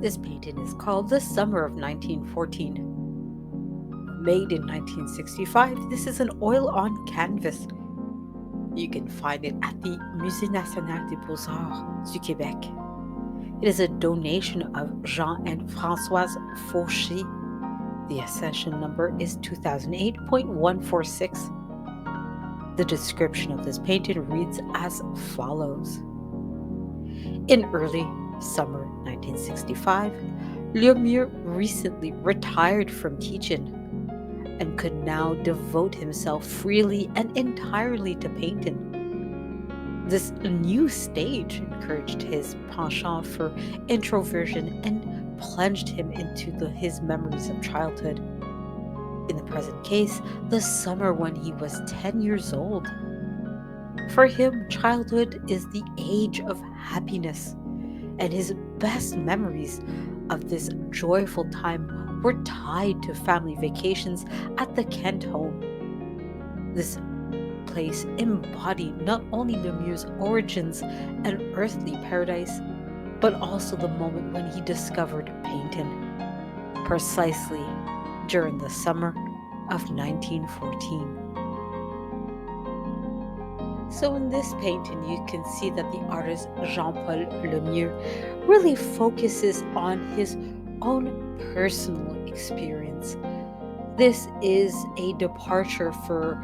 This painting is called The Summer of 1914. Made in 1965, this is an oil on canvas. You can find it at the Musée National des Beaux-Arts du Québec. It is a donation of Jean and Françoise Fauchy. The accession number is 2008.146. The description of this painting reads as follows. In early summer 1965, Lemieux recently retired from teaching and could now devote himself freely and entirely to painting. This new stage encouraged his penchant for introversion and plunged him into his memories of childhood. In the present case, the summer when he was 10 years old. For him, childhood is the age of happiness, and his best memories of this joyful time were tied to family vacations at the Kent home. This place embodied not only Lemieux's origins and earthly paradise, but also the moment when he discovered painting, precisely during the summer of 1914. So in this painting, you can see that the artist Jean-Paul Lemieux really focuses on his own personal experience. This is a departure for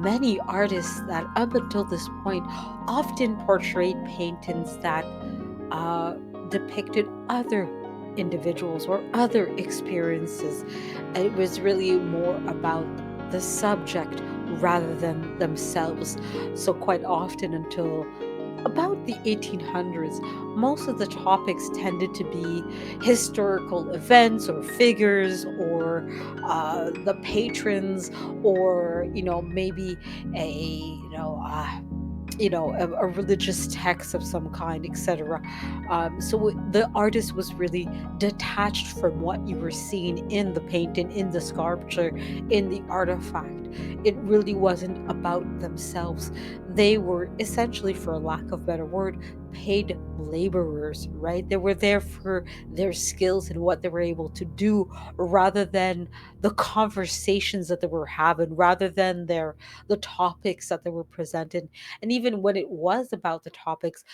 many artists that up until this point often portrayed paintings that depicted other individuals or other experiences. It was really more about the subject rather than themselves. So quite often until about the 1800s, most of the topics tended to be historical events or figures or the patrons or maybe a religious text of some kind, etc. So the artist was really detached from what you were seeing in the painting, in the sculpture, in the artifact. It really wasn't about themselves. They were essentially, for a lack of a better word, paid laborers, right? They were there for their skills and what they were able to do rather than the conversations that they were having, rather than the topics that they were presenting. And even when it was about the topics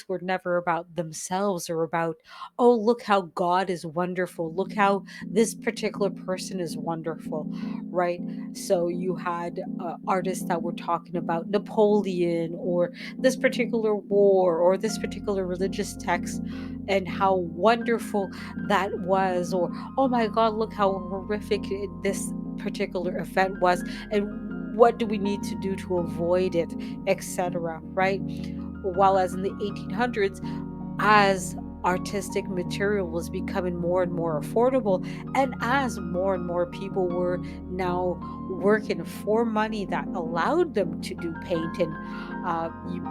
were never about themselves or about, oh, look how God is wonderful. Look how this particular person is wonderful, right? So you had artists that were talking about Napoleon or this particular war or this particular religious text and how wonderful that was, or oh my God, look how horrific this particular event was, and what do we need to do to avoid it, etc. Right? While as in the 1800s, as artistic material was becoming more and more affordable, and as more and more people were now working for money that allowed them to do painting,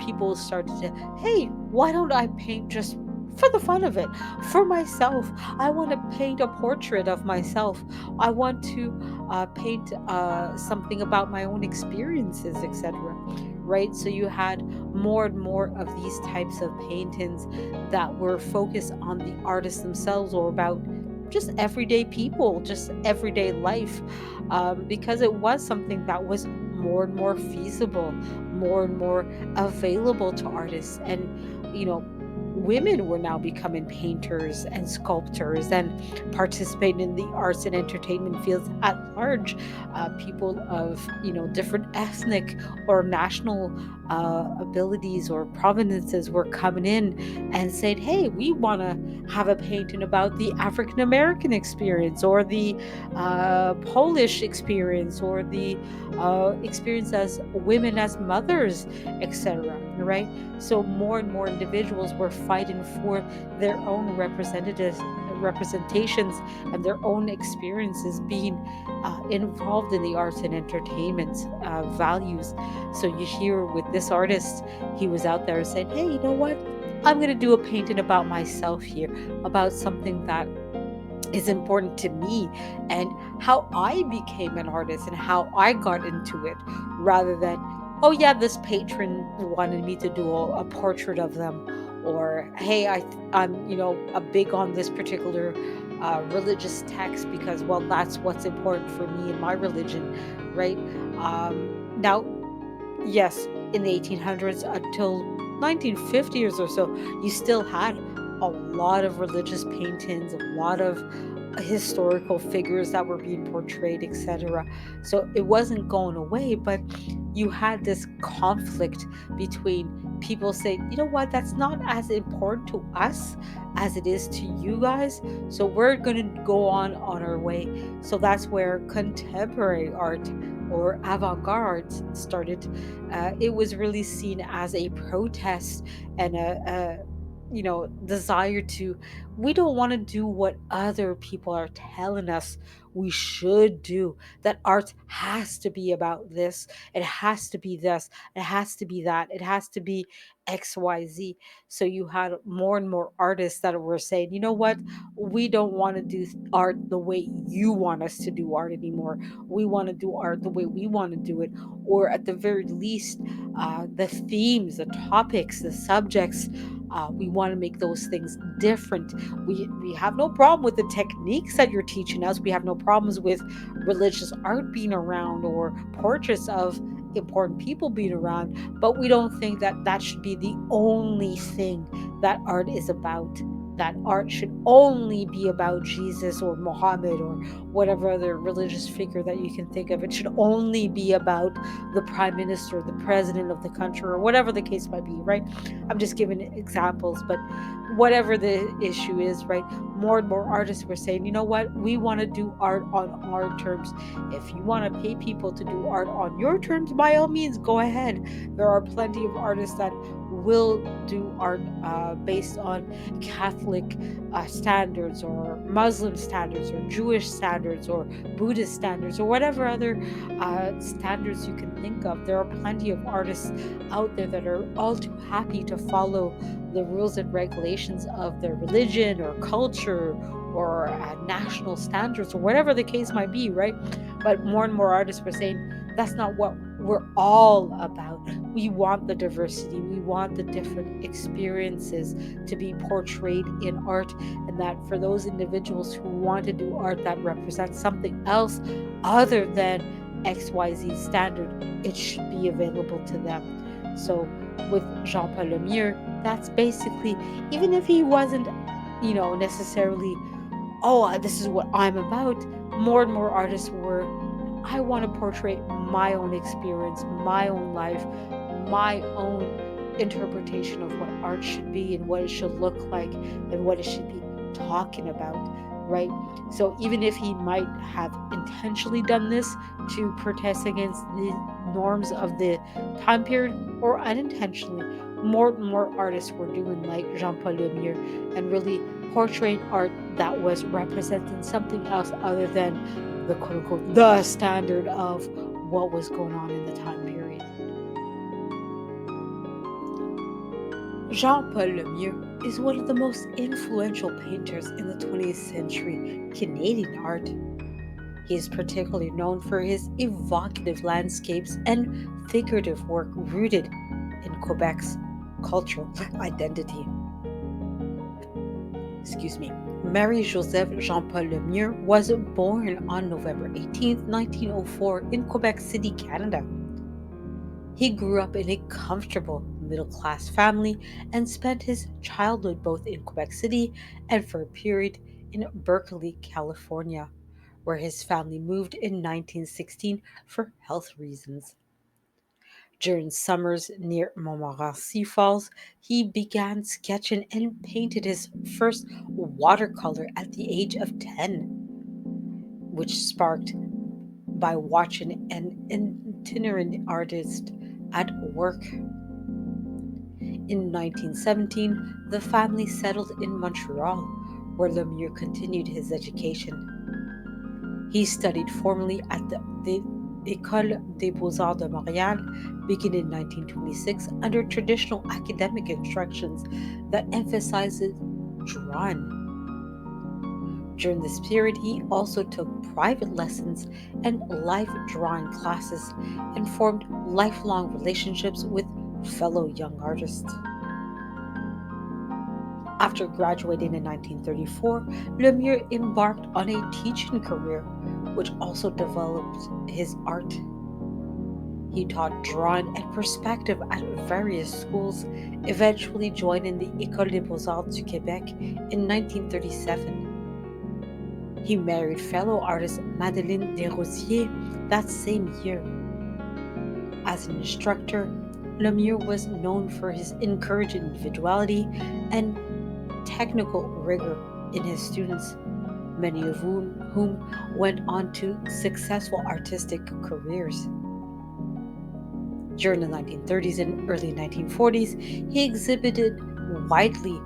people started to, hey, why don't I paint just for the fun of it, for myself? I want to paint a portrait of myself. I want to paint something about my own experiences, etc. Right? So you had more and more of these types of paintings that were focused on the artists themselves or about just everyday people, just everyday life, because it was something that was more and more feasible, more and more available to artists. And, women were now becoming painters and sculptors and participating in the arts and entertainment fields at large. People of, different ethnic or national abilities or provenances were coming in and saying, hey, we want to have a painting about the African American experience or the Polish experience or the experience as women as mothers, etc. right? So more and more individuals were fighting for their own representations and their own experiences being involved in the arts and entertainment values. So you hear with this artist, he was out there saying, hey, you know what, I'm going to do a painting about myself here, about something that is important to me and how I became an artist and how I got into it, rather than, oh yeah, this patron wanted me to do a portrait of them, or hey, I'm a big on this particular religious text because, well, that's what's important for me in my religion, right? Now, yes, in the 1800s until 1950s or so, you still had a lot of religious paintings, a lot of historical figures that were being portrayed, etc. So it wasn't going away, but you had this conflict between people saying, you know what, that's not as important to us as it is to you guys. So we're going to go on our way. So that's where contemporary art or avant-garde started. It was really seen as a protest and a desire to, we don't want to do what other people are telling us we should do, that art has to be about this, it has to be this, it has to be that, it has to be XYZ. So you had more and more artists that were saying, you know what, we don't want to do art the way you want us to do art anymore. We want to do art the way we want to do it, or at the very least, the themes, the topics, the subjects, we want to make those things different. We have no problem with the techniques that you're teaching us. We have no problems with religious art being around or portraits of important people being around, but we don't think that that should be the only thing that art is about. That art should only be about Jesus or Muhammad or whatever other religious figure that you can think of. It should only be about the prime minister, the president of the country, or whatever the case might be, right? I'm just giving examples, but whatever the issue is, right? More and more artists were saying, you know what, we want to do art on our terms. If you want to pay people to do art on your terms, by all means, go ahead. There are plenty of artists that will do art based on Catholic standards or Muslim standards or Jewish standards or Buddhist standards or whatever other standards you can think of. There are plenty of artists out there that are all too happy to follow the rules and regulations of their religion or culture or national standards or whatever the case might be, right? But more and more artists were saying that's not what we're all about. We want the diversity, we want the different experiences to be portrayed in art, and that for those individuals who want to do art that represents something else other than XYZ standard, it should be available to them. So with Jean Paul Lemieux, that's basically, even if he wasn't, necessarily, oh, this is what I'm about, more and more artists were, I want to portray my own experience, my own life, my own interpretation of what art should be and what it should look like and what it should be talking about, right? So even if he might have intentionally done this to protest against the norms of the time period, or unintentionally, more and more artists were doing like Jean-Paul Lemieux and really portraying art that was representing something else other than the quote unquote the standard of what was going on in the time period. Jean Paul Lemieux is one of the most influential painters in the 20th century Canadian art. He is particularly known for his evocative landscapes and figurative work rooted in Quebec's cultural identity. Excuse me. Marie-Joseph Jean-Paul Lemieux was born on November 18th, 1904 in Quebec City, Canada. He grew up in a comfortable middle-class family and spent his childhood both in Quebec City and for a period in Berkeley, California, where his family moved in 1916 for health reasons. During summers near Montmorency Falls, he began sketching and painted his first watercolor at the age of 10, which sparked by watching an itinerant artist at work. In 1917, the family settled in Montreal, where Lemieux continued his education. He studied formally at the École des Beaux-Arts de Montréal, beginning in 1926, under traditional academic instructions that emphasizes drawing. During this period, he also took private lessons and life drawing classes and formed lifelong relationships with fellow young artists. After graduating in 1934, Lemire embarked on a teaching career, which also developed his art. He taught drawing and perspective at various schools, eventually joining the École des Beaux-Arts du Québec in 1937. He married fellow artist Madeleine Desrosiers that same year. As an instructor, Lemire was known for his encouraging individuality and technical rigor in his students, many of whom went on to successful artistic careers. During the 1930s and early 1940s, he exhibited widely,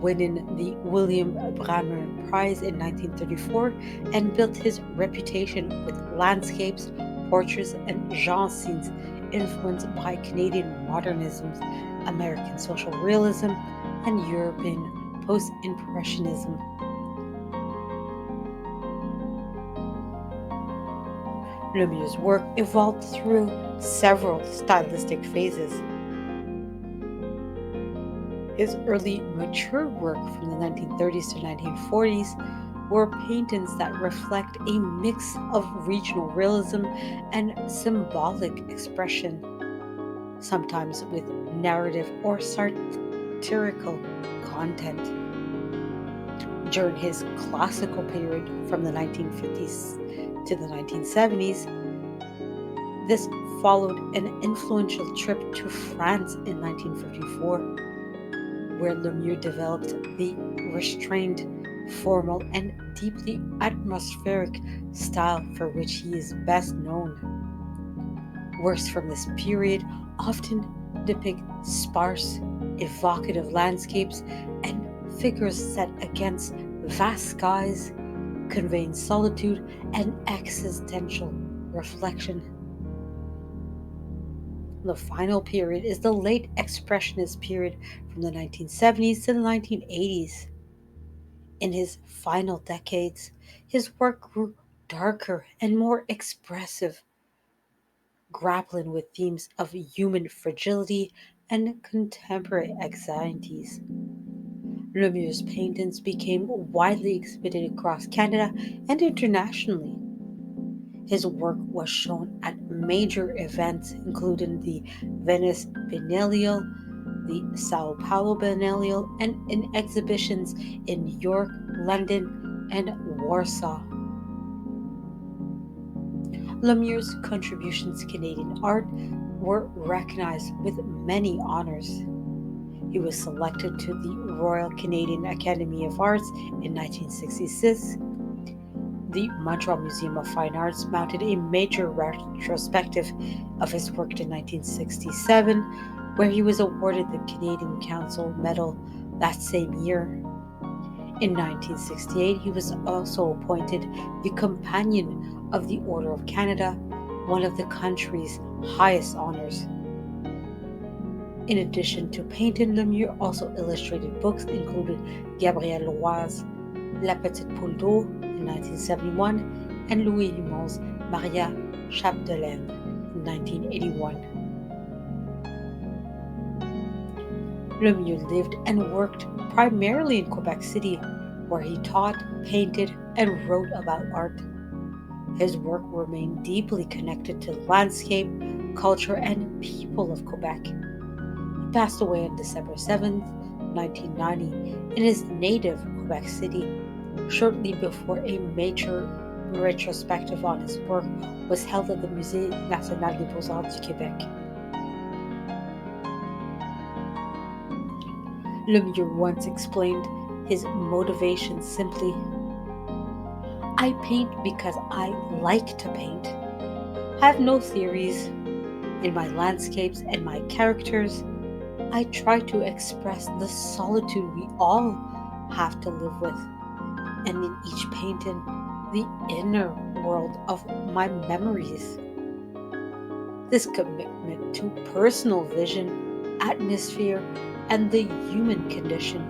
winning the William Bramer Prize in 1934 and built his reputation with landscapes, portraits, and genre scenes influenced by Canadian modernism, American social realism, and European post-impressionism. Lemieux's work evolved through several stylistic phases. His early mature work from the 1930s to 1940s were paintings that reflect a mix of regional realism and symbolic expression, sometimes with narrative or satirical content. During his classical period from the 1950s to the 1970s, this followed an influential trip to France in 1954, where Lemieux developed the restrained, formal, and deeply atmospheric style for which he is best known. Works from this period often depict sparse, evocative landscapes and figures set against vast skies, conveying solitude and existential reflection. The final period is the late Expressionist period from the 1970s to the 1980s. In his final decades, his work grew darker and more expressive, grappling with themes of human fragility and contemporary anxieties. Lemieux's paintings became widely exhibited across Canada and internationally. His work was shown at major events, including the Venice Biennale, the Sao Paulo Biennale, and in exhibitions in New York, London, and Warsaw. Lemieux's contributions to Canadian art were recognized with many honors. He was selected to the Royal Canadian Academy of Arts in 1966. The Montreal Museum of Fine Arts mounted a major retrospective of his work in 1967, where he was awarded the Canadian Council Medal that same year. In 1968, he was also appointed the Companion of the Order of Canada, one of the country's highest honors. In addition to painting, Lemieux also illustrated books including Gabriel Loise's La Petite Poule d'Eau in 1971 and Louis Limon's Maria Chapdelaine in 1981. Lemieux lived and worked primarily in Quebec City, where he taught, painted, and wrote about art. His work remained deeply connected to the landscape, culture, and people of Quebec. He passed away on December 7th, 1990, in his native Quebec City, shortly before a major retrospective on his work was held at the Musée National des Beaux-Arts du Québec. Lemieux once explained his motivation simply: I paint because I like to paint. I have no theories. In my landscapes and my characters, I try to express the solitude we all have to live with, and in each painting, the inner world of my memories. This commitment to personal vision, atmosphere, and the human condition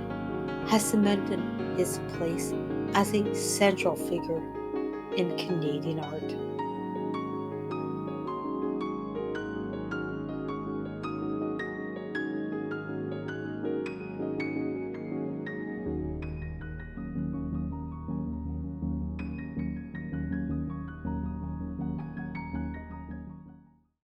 has cemented his place as a central figure in Canadian art.